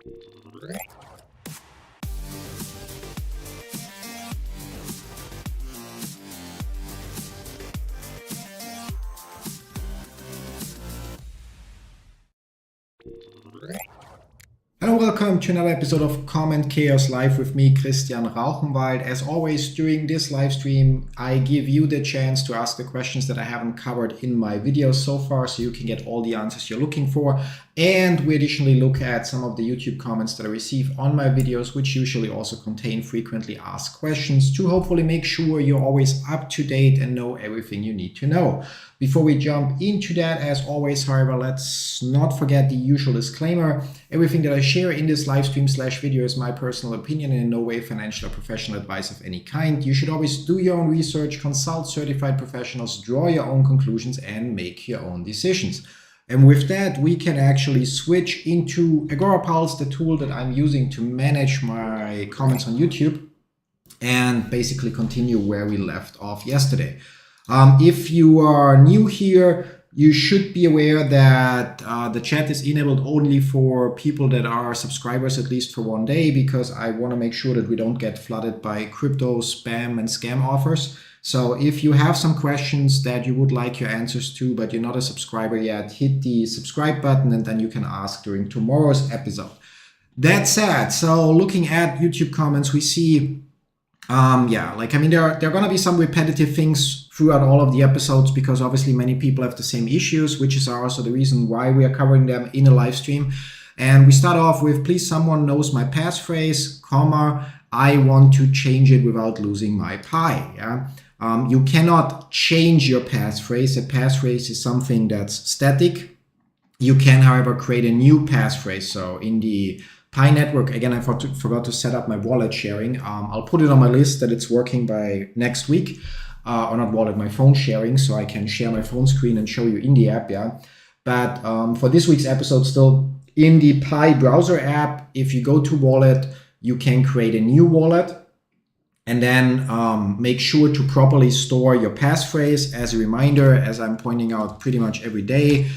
Hello, welcome to another episode of Comment Chaos Live with me, Christian Rauchenwald. As always, during this live stream, I give you the chance to ask the questions that I haven't covered in my videos so far, so you can get all the answers you're looking for. And we additionally look at some of the YouTube comments that I receive on my videos, which usually also contain frequently asked questions to hopefully make sure you're always up to date and know everything you need to know. Before we jump into that, as always, however, let's not forget the usual disclaimer. Everything that I share in this live stream / video is my personal opinion and in no way financial or professional advice of any kind. You should always do your own research, consult certified professionals, draw your own conclusions, and make your own decisions. And with that, we can actually switch into Agorapulse, the tool that I'm using to manage my comments on YouTube, and basically continue where we left off yesterday. If you are new here, you should be aware that the chat is enabled only for people that are subscribers at least for one day, because I want to make sure that we don't get flooded by crypto spam and scam offers. So if you have some questions that you would like your answers to, but you're not a subscriber yet, hit the subscribe button and then you can ask during tomorrow's episode. That said, so looking at YouTube comments, we see there are going to be some repetitive things throughout all of the episodes, because obviously many people have the same issues, which is also the reason why we are covering them in a live stream. And we start off with, please someone knows my passphrase, comma, I want to change it without losing my Pi. Yeah. You cannot change your passphrase. A passphrase is something that's static. You can, however, create a new passphrase. So in the Pi network, again, I forgot to set up my wallet sharing. I'll put it on my list that it's working by next week, or not wallet, my phone sharing, so I can share my phone screen and show you in the app, yeah. But for this week's episode, still in the Pi browser app, if you go to wallet, you can create a new wallet and then make sure to properly store your passphrase. As a reminder, as I'm pointing out pretty much every day,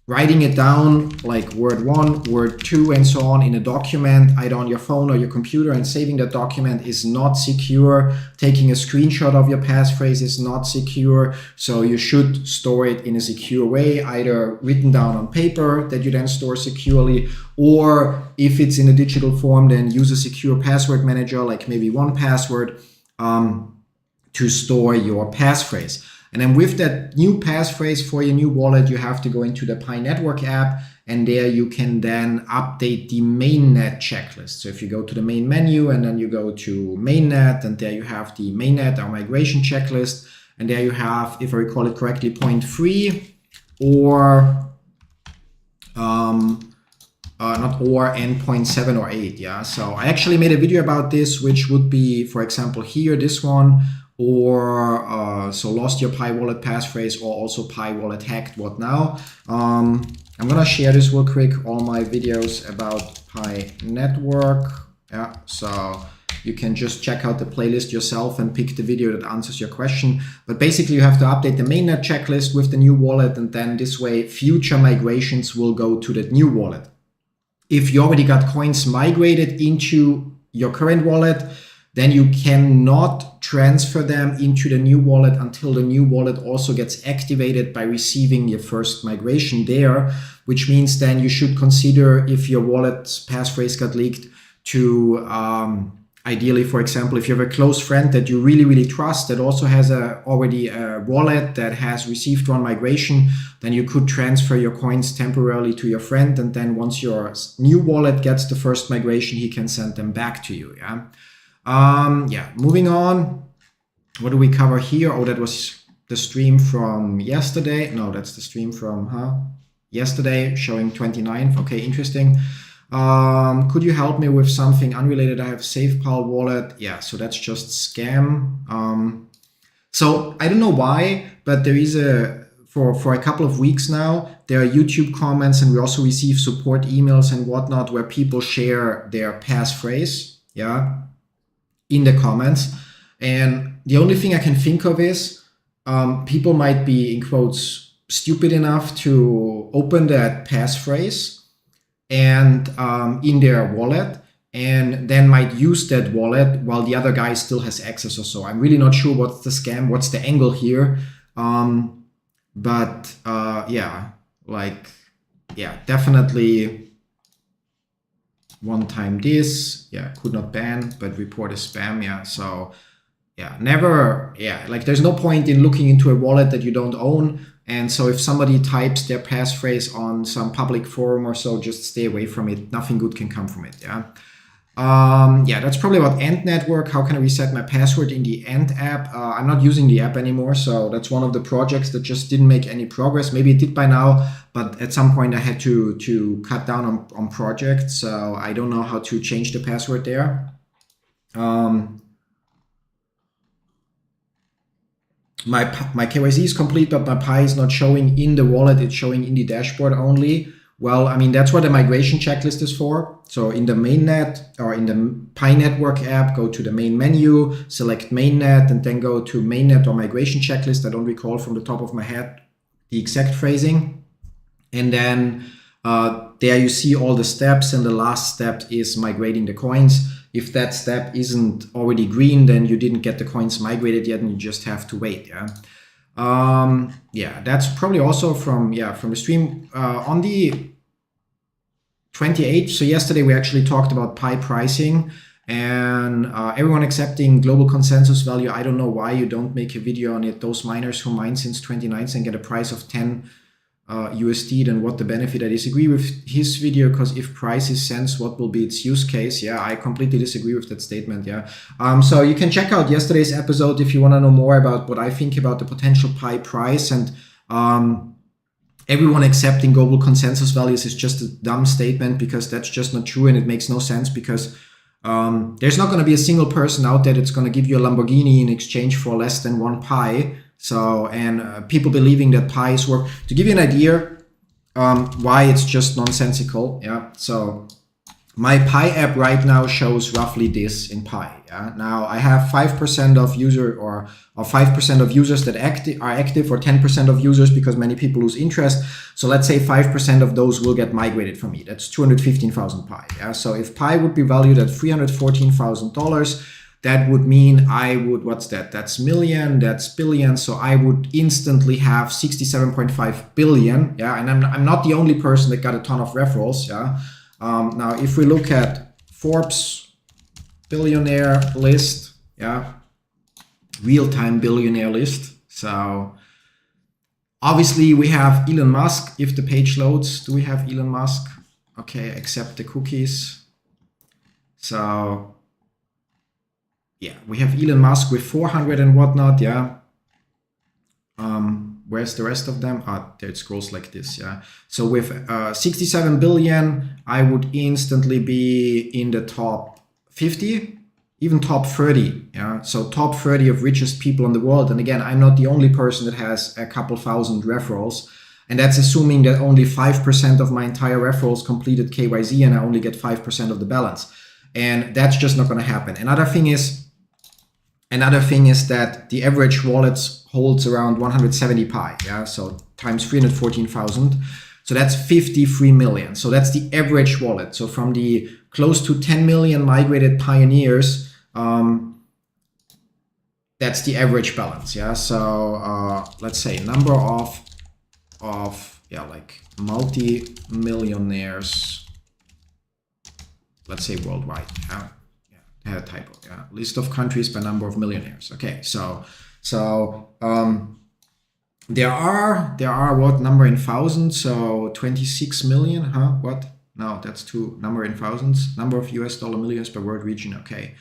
writing it down like word 1, word 2, and so on in a document, either on your phone or your computer, and saving that document is not secure. Taking a screenshot of your passphrase is not secure. So you should store it in a secure way, either written down on paper that you then store securely, or if it's in a digital form, then use a secure password manager like maybe 1Password to store your passphrase. And then with that new passphrase for your new wallet, you have to go into the Pi Network app, and there you can then update the mainnet checklist. So if you go to the main menu and then you go to mainnet, and there you have the mainnet or migration checklist, and there you have, if I recall it correctly, point 3 or and point 7 or 8. Yeah. So I actually made a video about this, which would be, for example, here, this one, or so lost your Pi wallet passphrase, or also Pi wallet hacked, what now? I'm gonna share this real quick, all my videos about Pi network. Yeah, so you can just check out the playlist yourself and pick the video that answers your question. But basically you have to update the mainnet checklist with the new wallet, and then this way future migrations will go to that new wallet. If you already got coins migrated into your current wallet, then you cannot transfer them into the new wallet until the new wallet also gets activated by receiving your first migration there, which means then you should consider, if your wallet's passphrase got leaked, to ideally, for example, if you have a close friend that you really, really trust that also has already a wallet that has received one migration, then you could transfer your coins temporarily to your friend, and then once your new wallet gets the first migration, he can send them back to you. Yeah. Moving on. What do we cover here? Oh, that was the stream from yesterday. No, that's the stream from yesterday, showing 29th. Okay, interesting. Could you help me with something unrelated? I have SafePal wallet. Yeah, so that's just scam. So I don't know why, but there is for a couple of weeks now, there are YouTube comments, and we also receive support emails and whatnot where people share their passphrase, yeah, in the comments. And the only thing I can think of is people might be, in quotes, stupid enough to open that passphrase, and in their wallet, and then might use that wallet while the other guy still has access or so. I'm really not sure what's the scam, what's the angle here. But yeah, like, yeah, definitely one time this, yeah, could not ban, but report as spam, yeah. So yeah, never, yeah, like there's no point in looking into a wallet that you don't own. And so if somebody types their passphrase on some public forum or so, just stay away from it. Nothing good can come from it, yeah. Yeah, that's probably about End Network. How can I reset my password in the End app? I'm not using the app anymore, so that's one of the projects that just didn't make any progress. Maybe it did by now, but at some point I had to cut down on projects, so I don't know how to change the password there. My KYC is complete, but my Pi is not showing in the wallet. It's showing in the dashboard only. Well, I mean, that's what the migration checklist is for. So in the mainnet or in the Pi Network app, go to the main menu, select mainnet, and then go to mainnet or migration checklist. I don't recall from the top of my head the exact phrasing. And then there you see all the steps, and the last step is migrating the coins. If that step isn't already green, then you didn't get the coins migrated yet, and you just have to wait. Yeah. Yeah, that's probably also from the stream on the 28th. So yesterday we actually talked about Pi pricing, and everyone accepting global consensus value. I don't know why you don't make a video on it. Those miners who mine since 2019 and get a price of 10 USD, then what the benefit? I disagree with his video, because if price is sense, what will be its use case? Yeah, I completely disagree with that statement. Yeah. So you can check out yesterday's episode if you want to know more about what I think about the potential Pi price. And everyone accepting global consensus values is just a dumb statement, because that's just not true, and it makes no sense, because there's not going to be a single person out there that's going to give you a Lamborghini in exchange for less than 1 Pi. So, and people believing that Pi is worth. To give you an idea why it's just nonsensical, yeah. So my Pi app right now shows roughly this in Pi. Yeah. Now I have 5% of user or 5% of users that are active, or 10% of users, because many people lose interest. So let's say 5% of those will get migrated from me. That's 215,000 Pi. Yeah. So if Pi would be valued at $314,000. That would mean I would, what's that? That's million, that's billion. So I would instantly have 67.5 billion. Yeah. And I'm not the only person that got a ton of referrals. Yeah. Now, if we look at Forbes billionaire list, yeah, real-time billionaire list. So obviously we have Elon Musk. If the page loads, do we have Elon Musk? Okay, accept the cookies. So yeah, we have Elon Musk with 400 and whatnot, yeah. Where's the rest of them? There it scrolls like this, yeah. So with 67 billion, I would instantly be in the top 50, even top 30, yeah. So top 30 of richest people in the world. And again, I'm not the only person that has a couple thousand referrals. And that's assuming that only 5% of my entire referrals completed KYC, and I only get 5% of the balance. And that's just not going to happen. Another thing is that the average wallet holds around 170 Pi, yeah, so times 314,000. So that's 53 million. So that's the average wallet. So from the close to 10 million migrated pioneers, that's the average balance, yeah. So let's say number of like multi-millionaires, let's say worldwide, yeah. I had a typo, yeah. List of countries by number of millionaires. Okay, so there are what number in thousands? So 26 million, huh? What? No, that's two number in thousands. Number of US dollar millions per world region. Okay,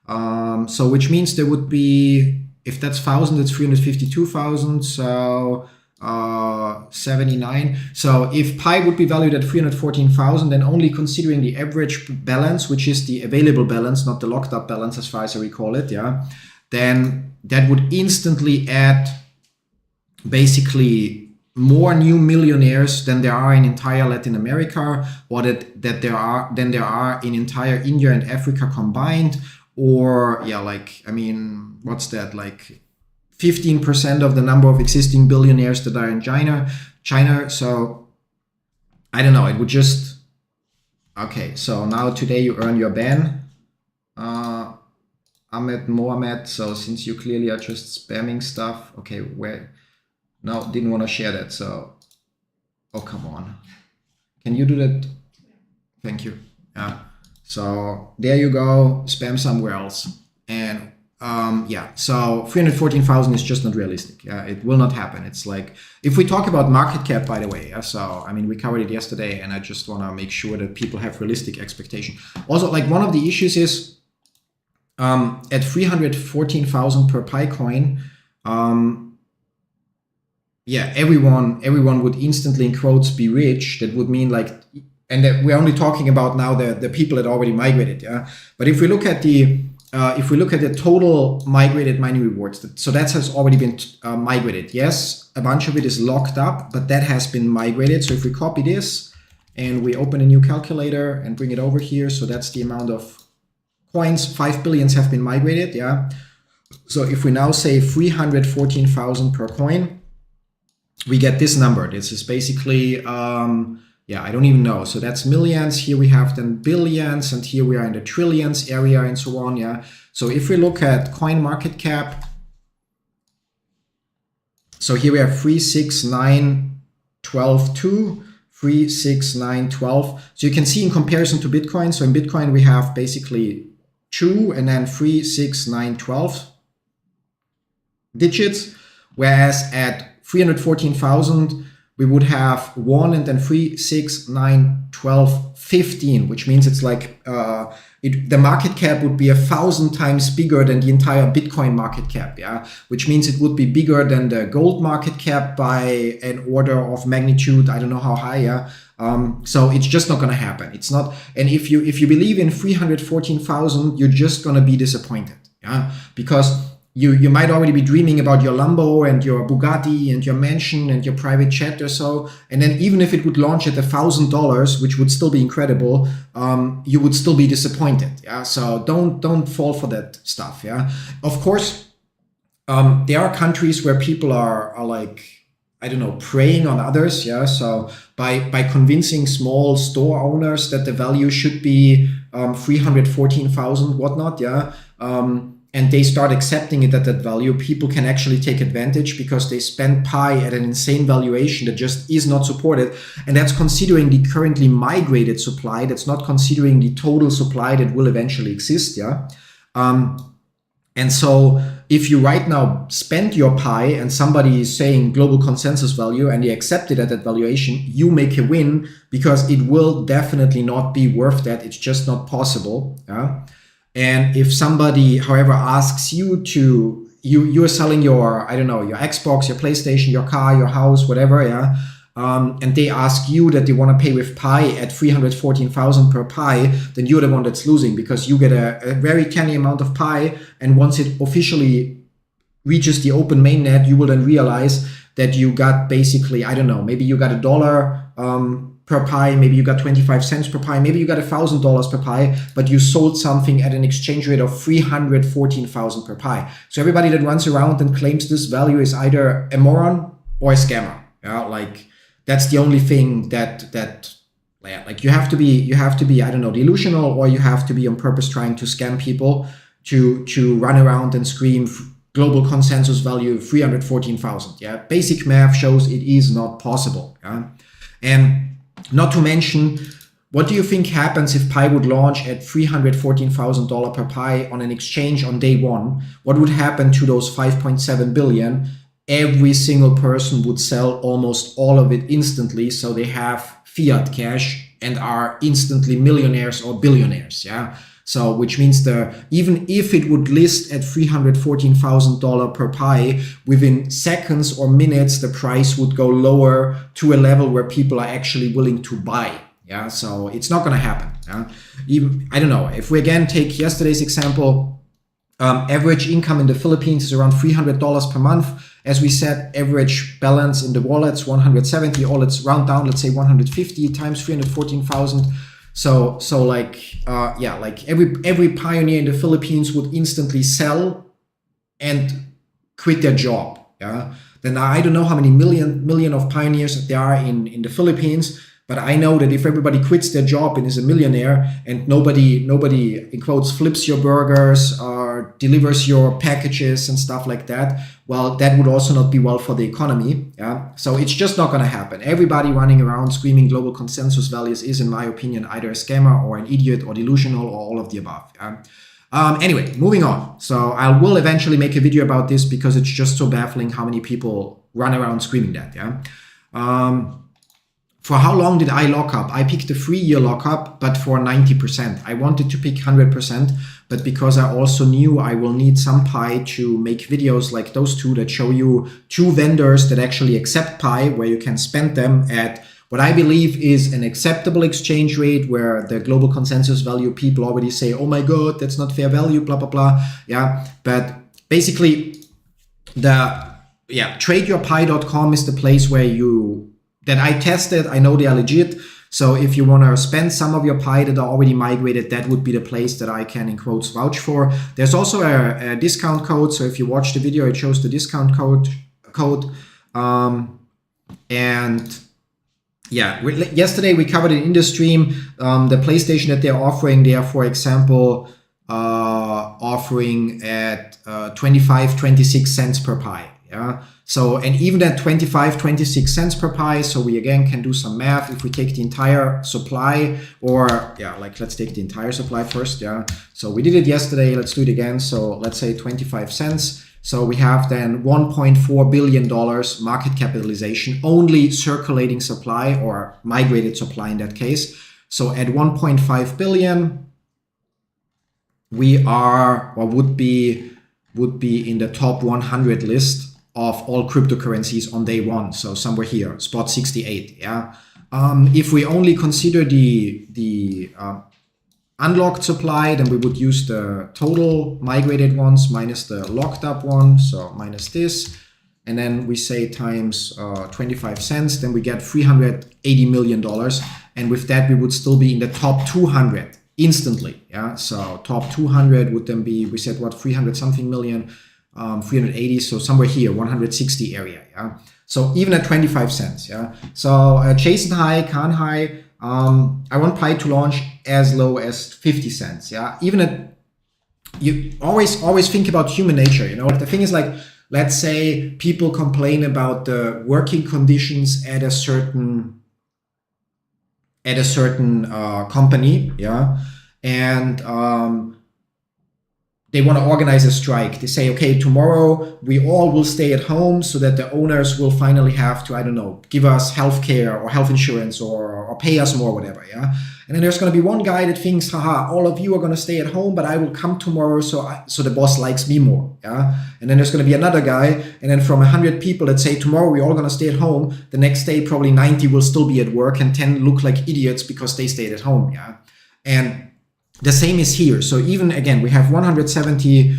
so which means there would be, if that's 1,000, it's 352,000. So 79. So if Pi would be valued at 314,000, then only considering the average balance, which is the available balance, not the locked up balance as far as I recall it, yeah, then that would instantly add basically more new millionaires than there are in entire Latin America, or that there are in entire India and Africa combined, or yeah, like, I mean, what's that, like 15% of the number of existing billionaires that are in China. So I don't know, it would just Okay, so now today you earn your ban. Ahmed Mohamed, so since you clearly are just spamming stuff, okay, where, no, didn't want to share that, so, oh, come on. Can you do that? Thank you. Yeah, so there you go, spam somewhere else. And yeah, so 314,000 is just not realistic. Yeah, it will not happen. It's like, if we talk about market cap, by the way, so I mean, we covered it yesterday, and I just want to make sure that people have realistic expectation. Also, like, one of the issues is, at 314,000 per Pi coin, yeah, everyone would instantly, in quotes, be rich. That would mean, like, and that we're only talking about now the people that already migrated. Yeah, but if we look at the total migrated mining rewards, so that has already been migrated. Yes, a bunch of it is locked up, but that has been migrated. So if we copy this and we open a new calculator and bring it over here, so that's the amount of coins, 5 billions have been migrated. Yeah, so if we now say 314,000 per coin, we get this number. This is basically, yeah, I don't even know. So that's millions. Here we have then billions, and here we are in the trillions area and so on. Yeah. So if we look at coin market cap, so here we have 36912, 36912. So you can see in comparison to Bitcoin. So in Bitcoin we have basically 2 and then 36912 digits, whereas at 314,000 we would have 1 and then 3, 6, 9, 12, 15, which means it's like the market cap would be 1,000 times bigger than the entire Bitcoin market cap. Yeah, which means it would be bigger than the gold market cap by an order of magnitude. I don't know how high. Yeah. So it's just not going to happen. It's not. And if you believe in 314,000, you're just going to be disappointed. Yeah, because you might already be dreaming about your Lambo and your Bugatti and your mansion and your private jet or so. And then even if it would launch at $1,000, which would still be incredible, you would still be disappointed. Yeah. So don't fall for that stuff. Yeah. Of course, there are countries where people are like, I don't know, preying on others. Yeah. So by convincing small store owners that the value should be 314,000, whatnot. Yeah. And they start accepting it at that value, people can actually take advantage because they spend Pi at an insane valuation that just is not supported. And that's considering the currently migrated supply. That's not considering the total supply that will eventually exist. Yeah. And so if you right now spend your Pi and somebody is saying global consensus value and you accept it at that valuation, you make a win because it will definitely not be worth that. It's just not possible. Yeah. And if somebody, however, asks you to, you're selling your, I don't know, your Xbox, your PlayStation, your car, your house, whatever, yeah, and they ask you that they want to pay with Pi at 314,000 per Pi, then you're the one that's losing because you get a very tiny amount of Pi, and once it officially reaches the open mainnet, you will then realize that you got basically, I don't know, maybe you got $1 per Pi, maybe you got 25 cents per Pi, maybe you got $1,000 per Pi, but you sold something at an exchange rate of 314,000 per Pi. So everybody that runs around and claims this value is either a moron or a scammer. Yeah, like that's the only thing that like you have to be, I don't know, delusional, or you have to be on purpose trying to scam people to run around and scream global consensus value 314,000. Yeah, basic math shows it is not possible. Yeah, and not to mention, what do you think happens if Pi would launch at $314,000 per Pi on an exchange on day one? What would happen to those 5.7 billion? Every single person would sell almost all of it instantly, so they have fiat cash and are instantly millionaires or billionaires. Yeah. So, which means even if it would list at $314,000 per Pi, within seconds or minutes, the price would go lower to a level where people are actually willing to buy. Yeah, so it's not going to happen. Yeah? Even, I don't know, if we again take yesterday's example, average income in the Philippines is around $300 per month. As we said, average balance in the wallets 170, all it's round down, let's say 150 times 314,000. So like, yeah, like every pioneer in the Philippines would instantly sell and quit their job. Yeah. Then I don't know how many million of pioneers there are in the Philippines, But I know that if everybody quits their job and is a millionaire and nobody in quotes flips your burgers or delivers your packages and stuff like that, well, that would also not be well for the economy. Yeah, so it's just not going to happen. Everybody running around screaming global consensus values is, in my opinion, either a scammer or an idiot or delusional or all of the above. Yeah? Anyway, moving on. So I will eventually make a video about this because it's just so baffling how many people run around screaming that. Yeah. For how long did I lock up? I picked a 3-year lockup, but for 90%. I wanted to pick 100%, but because I also knew I will need some Pi to make videos like those two that show you 2 vendors that actually accept Pi, where you can spend them at what I believe is an acceptable exchange rate, where the global consensus value people already say, oh my God, that's not fair value, blah, blah, blah. Yeah, but basically tradeyourpi.com is the place where that I tested. I know they are legit. So if you want to spend some of your Pi that are already migrated, that would be the place that I can, in quotes, vouch for. There's also a discount code. So if you watch the video, it shows the discount code. And yeah, yesterday we covered it in the stream. The PlayStation that they're offering, they are, for example, offering at 26 cents per Pi. Yeah. So, and even at 26 cents per Pi, so we again can do some math. If we take the entire supply, or let's take the entire supply first. Yeah. So we did it yesterday. Let's do it again. So let's say 25 cents. So we have then $1.4 billion market capitalization, only circulating supply or migrated supply in that case. So at 1.5 billion, we are, or would be in the top 100 list of all cryptocurrencies on day one. So somewhere here, spot 68. Yeah. If we only consider the unlocked supply, then we would use the total migrated ones minus the locked up one. So minus this, and then we say times 25 cents, then we get $380 million. And with that, we would still be in the top 200 instantly. Yeah. So top 200 would then be, we said what, 300 something million. 380, so somewhere here, 160 area. Yeah. So even at 25 cents. Yeah. So Jason high, Khan high. I want Pi to launch as low as 50 cents. Yeah. Even at, you always think about human nature. You know, the thing is, like, let's say people complain about the working conditions at a certain company. Yeah. And they want to organize a strike. They say, okay, tomorrow we all will stay at home so that the owners will finally have to, I don't know, give us healthcare or health insurance or pay us more, whatever. Yeah. And then there's going to be one guy that thinks, haha, all of you are going to stay at home, but I will come tomorrow so the boss likes me more. Yeah. And then there's going to be another guy. And then from 100 people that say tomorrow we're all going to stay at home, the next day probably 90 will still be at work and 10 look like idiots because they stayed at home. Yeah. And the same is here. So even again, we have 170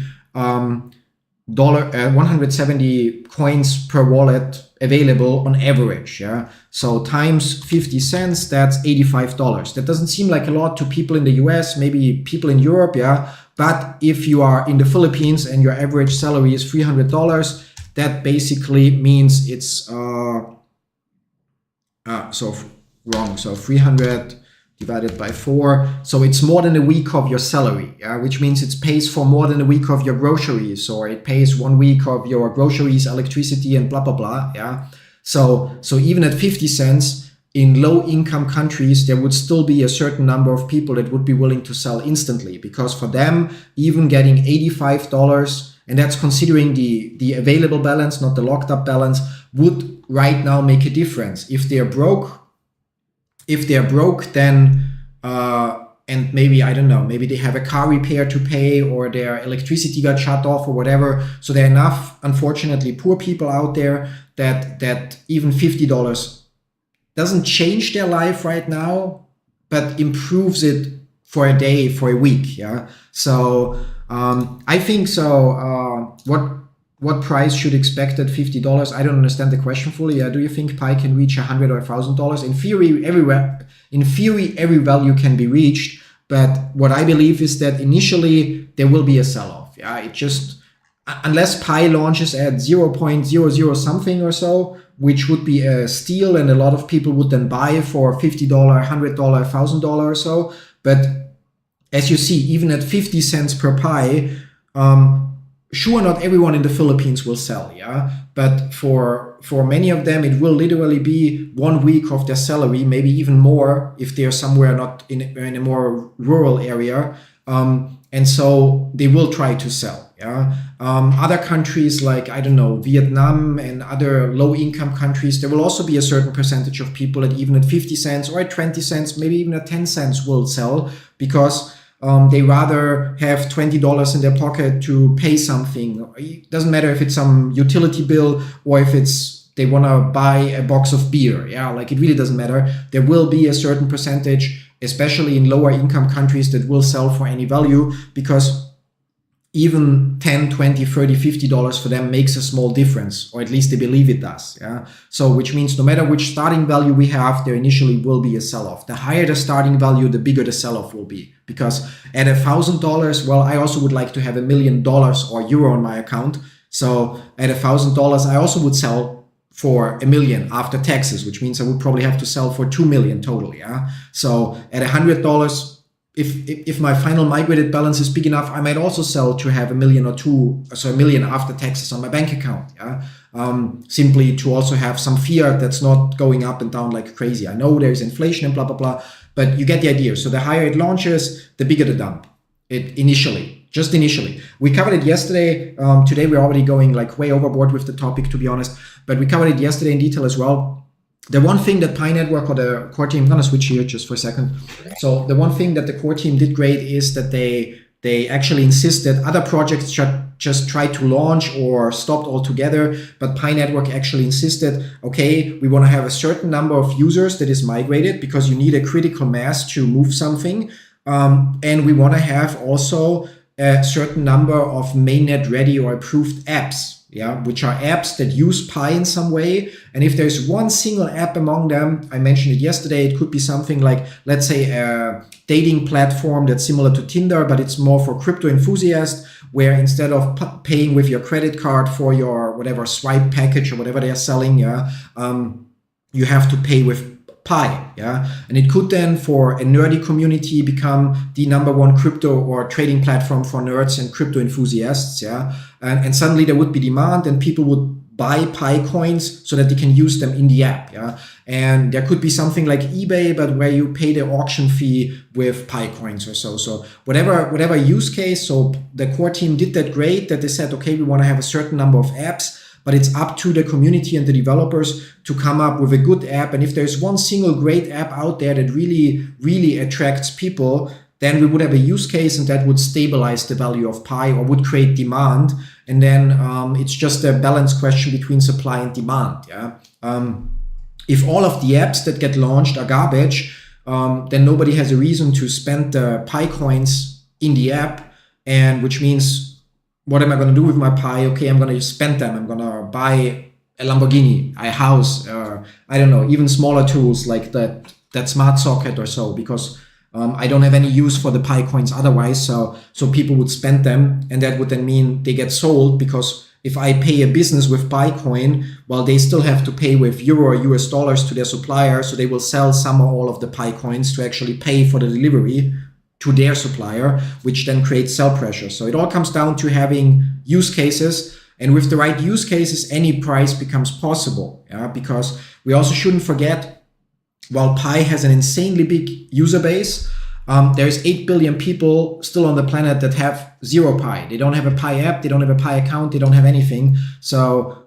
coins per wallet available on average. Yeah. So times 50 cents, that's $85. That doesn't seem like a lot to people in the US, maybe people in Europe. Yeah. But if you are in the Philippines and your average salary is $300, that basically means it's so wrong. So 300 divided by 4. So it's more than a week of your salary, which means it pays for more than a week of your groceries, or it pays 1 week of your groceries, electricity, and blah, blah, blah. Yeah. So even at 50 cents in low income countries, there would still be a certain number of people that would be willing to sell instantly, because for them, even getting $85, and that's considering the available balance, not the locked up balance, would right now make a difference. If they're broke, then, and maybe, I don't know, maybe they have a car repair to pay, or their electricity got shut off or whatever. So there are enough, unfortunately, poor people out there that even $50 doesn't change their life right now, but improves it for a day, for a week. Yeah. So I think so. What price should expect at $50? I don't understand the question fully. Do you think Pi can reach $100 or $1,000? In theory, every value can be reached. But what I believe is that initially there will be a sell-off. Yeah, unless Pi launches at 0.00 something or so, which would be a steal, and a lot of people would then buy for $50, $100, $1,000 or so. But as you see, even at 50 cents per Pi, sure, not everyone in the Philippines will sell, yeah. But for many of them, it will literally be 1 week of their salary, maybe even more if they're somewhere not in a more rural area. And so they will try to sell. Yeah. Other countries like, I don't know, Vietnam and other low-income countries, there will also be a certain percentage of people that even at 50 cents or at 20 cents, maybe even at 10 cents will sell, because they rather have $20 in their pocket to pay something. It doesn't matter if it's some utility bill or if it's they want to buy a box of beer. Yeah, like it really doesn't matter. There will be a certain percentage, especially in lower income countries, that will sell for any value, because even 10, 20, 30, $50 for them makes a small difference, or at least they believe it does. Yeah. So which means no matter which starting value we have, there initially will be a sell-off. The higher the starting value, the bigger the sell-off will be. Because at $1,000, well, I also would like to have $1 million or euro on my account. So at $1,000, I also would sell for $1 million after taxes, which means I would probably have to sell for $2 million total. Yeah. So at $100, if my final migrated balance is big enough, I might also sell to have $1 million or two, so $1 million after taxes on my bank account. Yeah, simply to also have some fiat that's not going up and down like crazy. I know there's inflation and blah blah blah, but you get the idea. So the higher it launches, the bigger the dump. Just initially. We covered it yesterday. Today we're already going like way overboard with the topic, to be honest. But we covered it yesterday in detail as well. The one thing that Pi Network or the core team, I'm going to switch here just for a second. So the one thing that the core team did great is that they actually insist that other projects just try to launch or stopped altogether. But Pi Network actually insisted, okay, we want to have a certain number of users that is migrated, because you need a critical mass to move something. And we want to have also a certain number of mainnet ready or approved apps. Yeah, which are apps that use Pi in some way. And if there's one single app among them, I mentioned it yesterday, it could be something like, let's say, a dating platform that's similar to Tinder, but it's more for crypto enthusiasts, where instead of paying with your credit card for your whatever swipe package or whatever they're selling, yeah, you have to pay with Pi, yeah, and it could then, for a nerdy community, become the #1 crypto or trading platform for nerds and crypto enthusiasts, yeah, and suddenly there would be demand, and people would buy Pi coins so that they can use them in the app, yeah, and there could be something like eBay, but where you pay the auction fee with Pi coins or so. So whatever use case. So the core team did that great, that they said, okay, we want to have a certain number of apps, but it's up to the community and the developers to come up with a good app. And if there's one single great app out there that really, really attracts people, then we would have a use case, and that would stabilize the value of Pi or would create demand. And then it's just a balance question between supply and demand. Yeah. If all of the apps that get launched are garbage, then nobody has a reason to spend the Pi coins in the app, and which means, what am I going to do with my Pi? Okay, I'm going to spend them. I'm going to buy a Lamborghini, a house, I don't know, even smaller tools like that smart socket or so, because I don't have any use for the Pi coins otherwise. So people would spend them, and that would then mean they get sold, because if I pay a business with Pi coin, well, they still have to pay with euro or US dollars to their supplier. So they will sell some or all of the Pi coins to actually pay for the delivery to their supplier, which then creates sell pressure. So it all comes down to having use cases, and with the right use cases, any price becomes possible. Yeah, because we also shouldn't forget, while Pi has an insanely big user base, there's 8 billion people still on the planet that have zero Pi. They don't have a Pi app, they don't have a Pi account, they don't have anything. So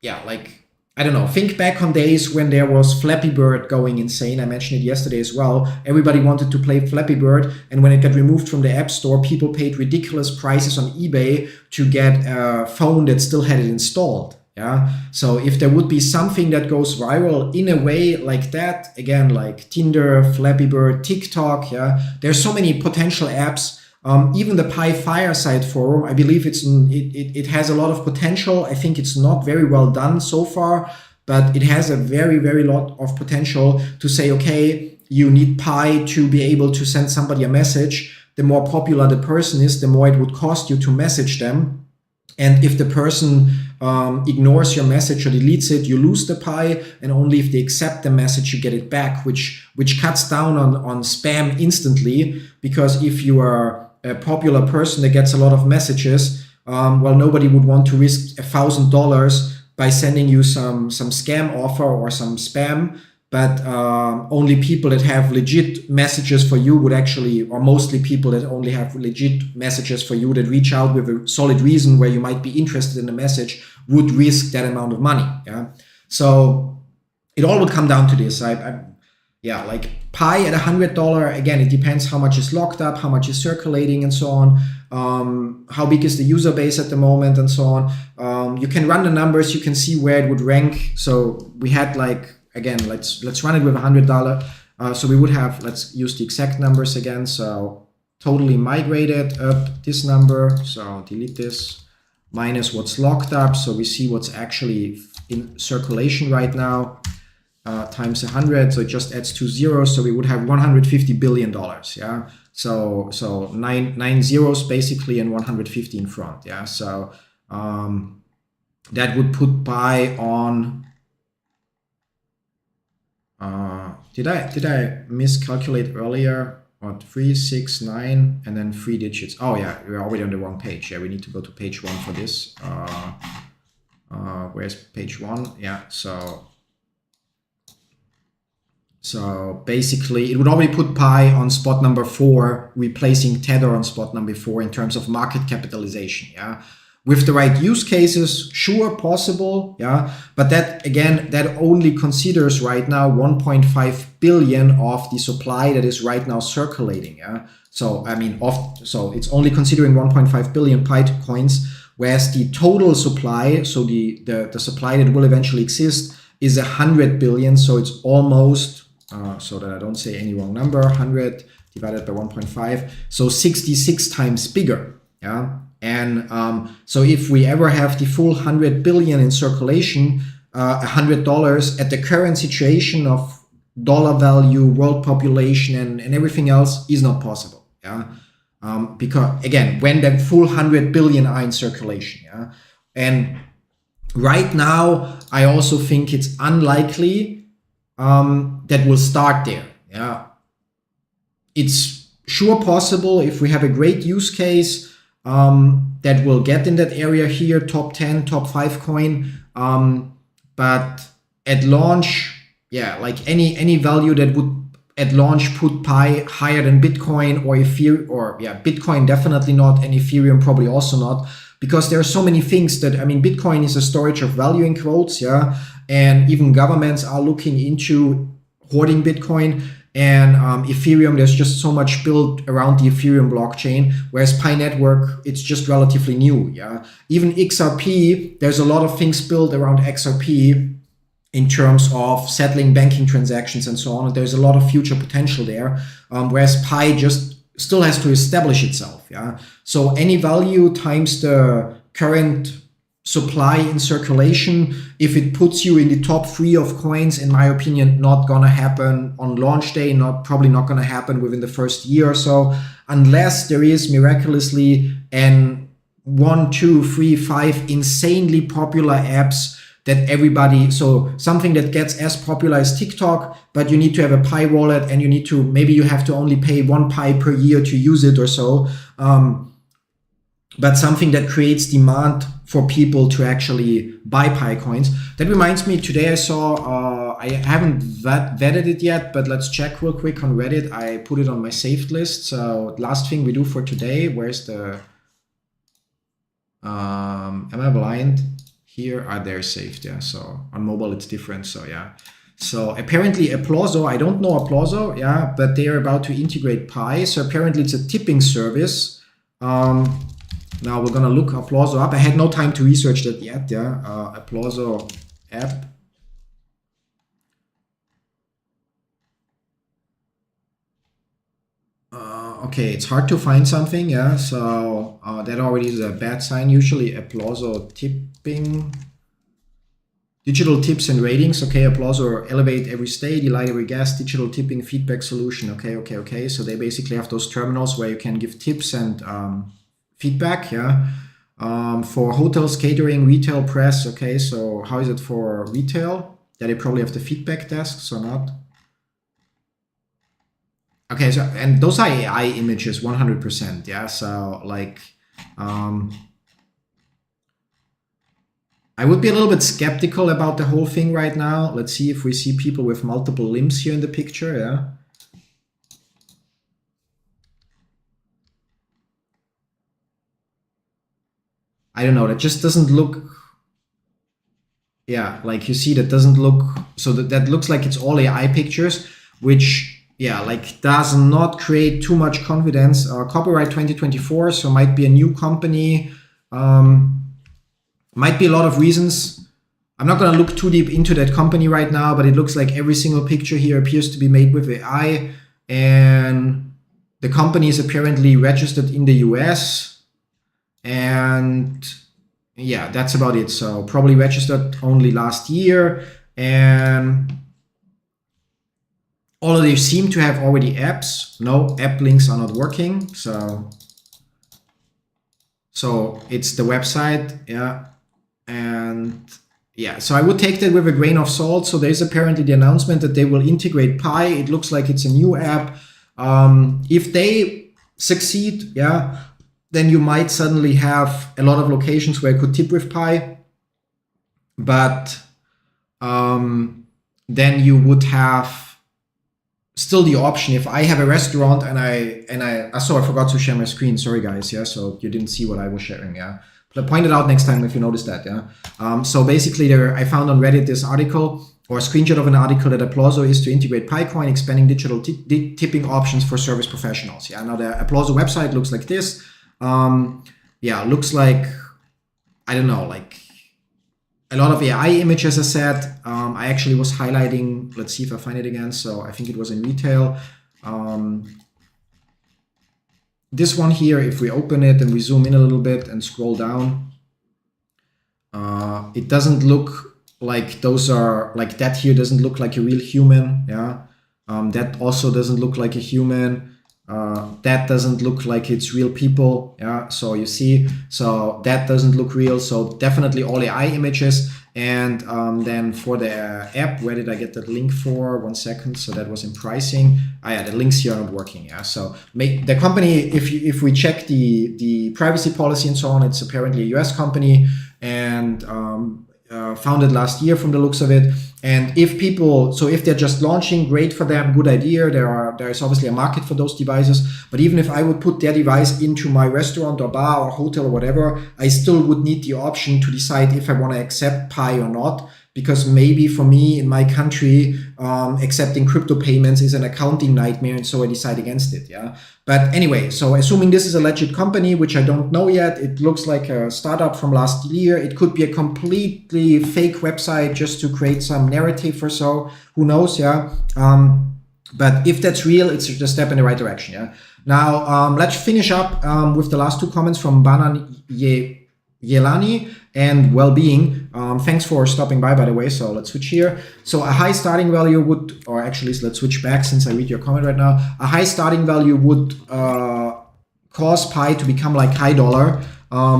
yeah, like, I don't know, think back on days when there was Flappy Bird going insane. I mentioned it yesterday as well. Everybody wanted to play Flappy Bird, and when it got removed from the App Store, people paid ridiculous prices on eBay to get a phone that still had it installed. Yeah. So if there would be something that goes viral in a way like that, again, like Tinder, Flappy Bird, TikTok, yeah, there's so many potential apps. Even the Pi Fireside forum, I believe it has a lot of potential. I think it's not very well done so far, but it has a very, very lot of potential to say, okay, you need Pi to be able to send somebody a message. The more popular the person is, the more it would cost you to message them. And if the person ignores your message or deletes it, you lose the pi. And only if they accept the message, you get it back, which cuts down on spam instantly. Because if you are a popular person that gets a lot of messages, well, nobody would want to risk $1,000 by sending you some scam offer or some spam. But only people that have legit messages for you would actually, or mostly people that only have legit messages for you that reach out with a solid reason where you might be interested in the message, would risk that amount of money. Yeah. So it all would come down to this. Yeah, like pi at $100. Again, it depends how much is locked up, how much is circulating, and so on. How big is the user base at the moment, and so on. You can run the numbers. You can see where it would rank. So we had like, again, let's run it with $100. So we would have, let's use the exact numbers again. So totally migrated up this number. So delete this minus what's locked up. So we see what's actually in circulation right now times 100. So it just adds 2 zeros. So we would have $150 billion. Yeah. So nine zeros basically and 150 in front. Yeah. So that would put pi on. Did I miscalculate earlier? What, 3, 6, 9, and then 3 digits? Oh yeah, we're already on the wrong page. Yeah, we need to go to page 1 for this. Where's page 1? Yeah, so basically it would already put pi on spot number 4, replacing Tether on spot number 4 in terms of market capitalization. Yeah. With the right use cases, sure, possible, yeah, but that, again, that only considers right now 1.5 billion of the supply that is right now circulating, yeah. So I mean, so it's only considering 1.5 billion pi coins, whereas the total supply, so the supply that will eventually exist, is 100 billion. So it's almost, so that I don't say any wrong number, 100 divided by 1.5, so 66 times bigger, yeah. And so if we ever have the full 100 billion in circulation, $100 at the current situation of dollar value, world population, and everything else is not possible. Yeah, because again, when the full 100 billion are in circulation. Yeah, and right now I also think it's unlikely that we'll start there. Yeah, it's sure possible if we have a great use case. That will get in that area here, top 10, top 5 coin. But at launch, yeah, like any value that would at launch put pi higher than Bitcoin or Ethereum, or yeah, Bitcoin definitely not, and Ethereum probably also not, because there are so many things that, I mean, Bitcoin is a storage of value in quotes, yeah, and even governments are looking into hoarding Bitcoin. And Ethereum, there's just so much built around the Ethereum blockchain, whereas Pi Network, it's just relatively new. Yeah, even XRP, there's a lot of things built around XRP in terms of settling banking transactions and so on. And there's a lot of future potential there, whereas Pi just still has to establish itself. Yeah, so any value times the current supply in circulation, if it puts you in the top 3 of coins, in my opinion, not gonna happen on launch day, probably not gonna happen within the first year or so, unless there is miraculously an 1, 2, 3, 5 insanely popular apps that everybody, so something that gets as popular as TikTok, but you need to have a Pi wallet, and maybe you have to only pay 1 Pi per year to use it or so. But something that creates demand for people to actually buy Pi coins. That reminds me, today I saw, I haven't vetted it yet, but let's check real quick on Reddit. I put it on my saved list. So last thing we do for today, where's the, am I blind? Here, they're saved, yeah. So on mobile it's different, so yeah. So apparently Applauso, I don't know Applauso, yeah, but they're about to integrate Pi. So apparently it's a tipping service. Now we're gonna look Applauso up. I had no time to research that yet. Yeah, Applauso app. Okay, it's hard to find something. Yeah, so that already is a bad sign. Usually Applauso tipping, digital tips and ratings. Okay, Applauso elevate every stay, delight every guest, digital tipping feedback solution. Okay. So they basically have those terminals where you can give tips and feedback, yeah. For hotels, catering, retail, press. Okay, so how is it for retail? Yeah, they probably have the feedback desks or not. Okay, so and those are AI images, 100%. Yeah, so like, I would be a little bit skeptical about the whole thing right now. Let's see if we see people with multiple limbs here in the picture. Yeah. I don't know. That just doesn't look. Yeah, like you see, that doesn't look. So that looks like it's all AI pictures, which like does not create too much confidence. Copyright 2024, so might be a new company. Might be a lot of reasons. I'm not going to look too deep into that company right now, but it looks like every single picture here appears to be made with AI, and the company is apparently registered in the US, and yeah, that's about it. So probably registered only last year, and all of you seem to have already apps. No, app links are not working. So it's the website, yeah. And yeah, so I would take that with a grain of salt. So there's apparently the announcement that they will integrate Pi. It looks like it's a new app. If they succeed, yeah, then you might suddenly have a lot of locations where I could tip with Pi. But then you would have still the option, if I have a restaurant and I forgot to share my screen. Sorry guys, yeah, so you didn't see what I was sharing, yeah. But point it out next time if you notice that, yeah. So basically I found on Reddit this article or a screenshot of an article that Applauso is to integrate PiCoin, expanding digital tipping options for service professionals. Yeah, now the Applauso website looks like this. Looks like, I don't know, like a lot of AI images, as I said. I actually was highlighting, let's see if I find it again. So I think it was in retail. This one here, if we open it and we zoom in a little bit and scroll down, it doesn't look like those are, like that here doesn't look like a real human. Yeah. That also doesn't look like a human. That doesn't look like it's real people. Yeah, so you see, so that doesn't look real. So definitely all AI images. And then for the app, where did I get that link for? 1 second. So that was in pricing. Yeah, the links here are not working. Yeah, so the company, if we check the privacy policy and so on, it's apparently a US company and founded last year from the looks of it. And if they're just launching, great for them, good idea. There is obviously a market for those devices. But even if I would put their device into my restaurant or bar or hotel or whatever, I still would need the option to decide if I want to accept Pi or not. Because maybe for me in my country, accepting crypto payments is an accounting nightmare, and so I decide against it. Yeah. But anyway, so assuming this is a legit company, which I don't know yet, it looks like a startup from last year. It could be a completely fake website just to create some narrative or so. Who knows? Yeah. But if that's real, it's just a step in the right direction. Yeah. Now let's finish up with the last 2 comments from Banan Yelani and well-being. Thanks for stopping by the way. So let's switch here. So a high starting value would, or actually let's switch back since I read your comment right now. A high starting value would cause Pi to become like high dollar,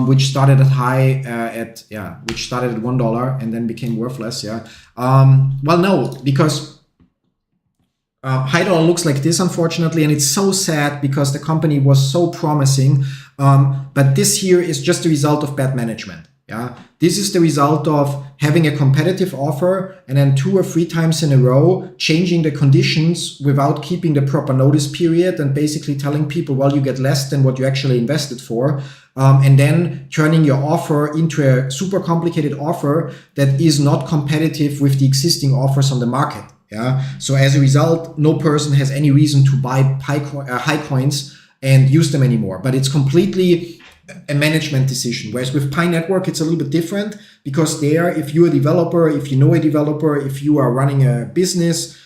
which started at which started at $1 and then became worthless. Yeah. Well, no, because high dollar looks like this, unfortunately, and it's so sad because the company was so promising. But this here is just the result of bad management. Yeah, this is the result of having a competitive offer and then 2 or 3 times in a row changing the conditions without keeping the proper notice period and basically telling people, well, you get less than what you actually invested for. And then turning your offer into a super complicated offer that is not competitive with the existing offers on the market. Yeah. So as a result, no person has any reason to buy high coins and use them anymore. But it's completely a management decision. Whereas with Pi Network, it's a little bit different because there, if you're a developer, if you know a developer, if you are running a business,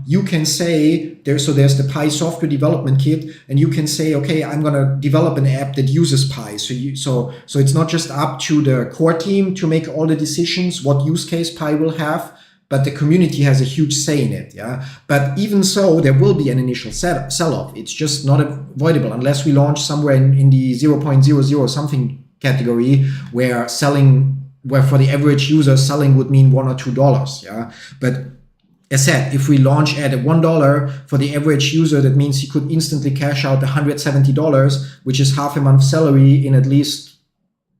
you can say there's the Pi software development kit, and you can say, okay, I'm going to develop an app that uses Pi. So it's not just up to the core team to make all the decisions what use case Pi will have, but the community has a huge say in it. Yeah. But even so, there will be an initial sell-off. It's just not avoidable unless we launch somewhere in the 0.00 something category where for the average user, selling would mean $1 or $2. Yeah, but as said, if we launch at $1 for the average user, that means he could instantly cash out $170, which is half a month's salary in at least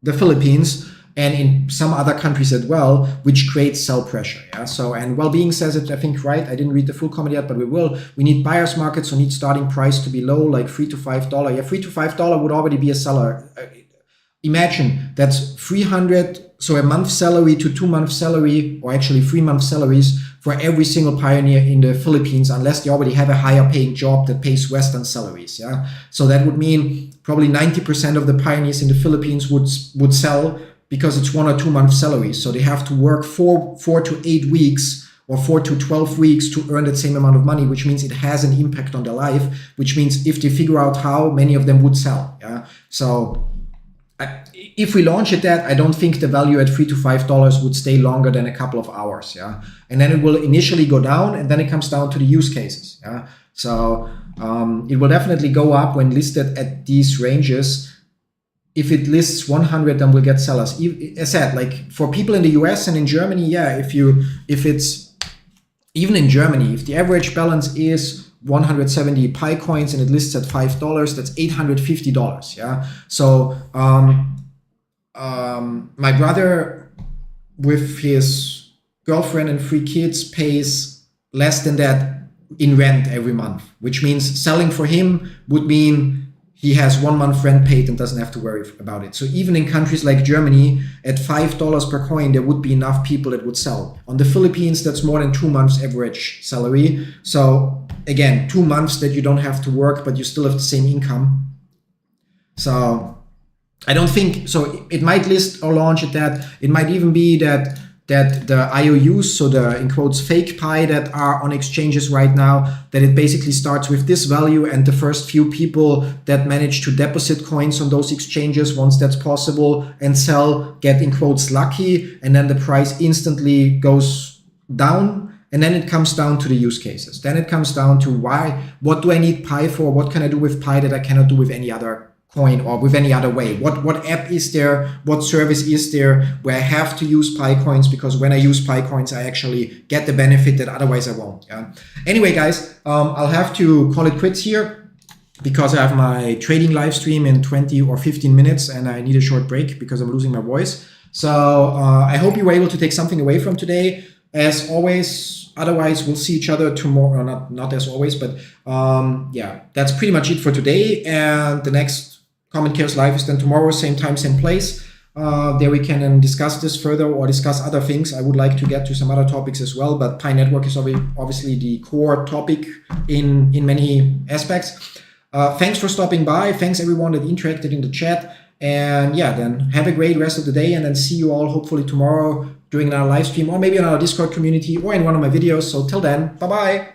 the Philippines and in some other countries as well, which creates sell pressure. Yeah. So, and Wellbeing says it, I think, right. I didn't read the full comment yet, but we will. We need buyer's markets, so need starting price to be low, like $3 to $5. Yeah, $3 to $5 would already be a seller. Imagine that's 300, so a month salary to 2 month salary, or actually 3 month salaries for every single pioneer in the Philippines, unless they already have a higher paying job that pays Western salaries. Yeah, so that would mean probably 90% of the pioneers in the Philippines would sell because it's 1 or 2 month salaries. So they have to work 4 to 8 weeks or 4 to 12 weeks to earn that same amount of money, which means it has an impact on their life, which means if they figure out how, many of them would sell. Yeah, so if we launch it I don't think the value at $3 to $5 would stay longer than a couple of hours. Yeah, and then it will initially go down, and then it comes down to the use cases. Yeah, so it will definitely go up when listed at these ranges. If it lists 100, then we'll get sellers. As said, like for people in the US and in Germany, yeah, if it's even in Germany, if the average balance is 170 Pi coins and it lists at $5, that's $850. Yeah. So my brother with his girlfriend and 3 kids pays less than that in rent every month, which means selling for him would mean he has 1 month rent paid and doesn't have to worry about it. So even in countries like Germany, at $5 per coin, there would be enough people that would sell. On the Philippines, that's more than 2 months average salary. So again, 2 months that you don't have to work, but you still have the same income. So I don't think, so it might list or launch at that. It might even be that the IOUs, so the in quotes fake Pi that are on exchanges right now, that it basically starts with this value, and the first few people that manage to deposit coins on those exchanges, once that's possible, and sell, get in quotes lucky, and then the price instantly goes down. And then it comes down to the use cases. Then it comes down to what do I need Pi for? What can I do with Pi that I cannot do with any other coin or with any other way? What app is there? What service is there where I have to use Pi coins? Because when I use Pi coins, I actually get the benefit that otherwise I won't. Yeah. Anyway, guys, I'll have to call it quits here because I have my trading live stream in 20 or 15 minutes and I need a short break because I'm losing my voice. So I hope you were able to take something away from today. As always, otherwise we'll see each other tomorrow. Not as always, but yeah, that's pretty much it for today. And the next Common Chaos Live is then tomorrow, same time, same place. There we can then discuss this further or discuss other things. I would like to get to some other topics as well, but Pi Network is obviously the core topic in many aspects. Thanks for stopping by. Thanks everyone that interacted in the chat. And yeah, then have a great rest of the day, and then see you all hopefully tomorrow during our live stream, or maybe on our Discord community or in one of my videos. So till then, bye-bye.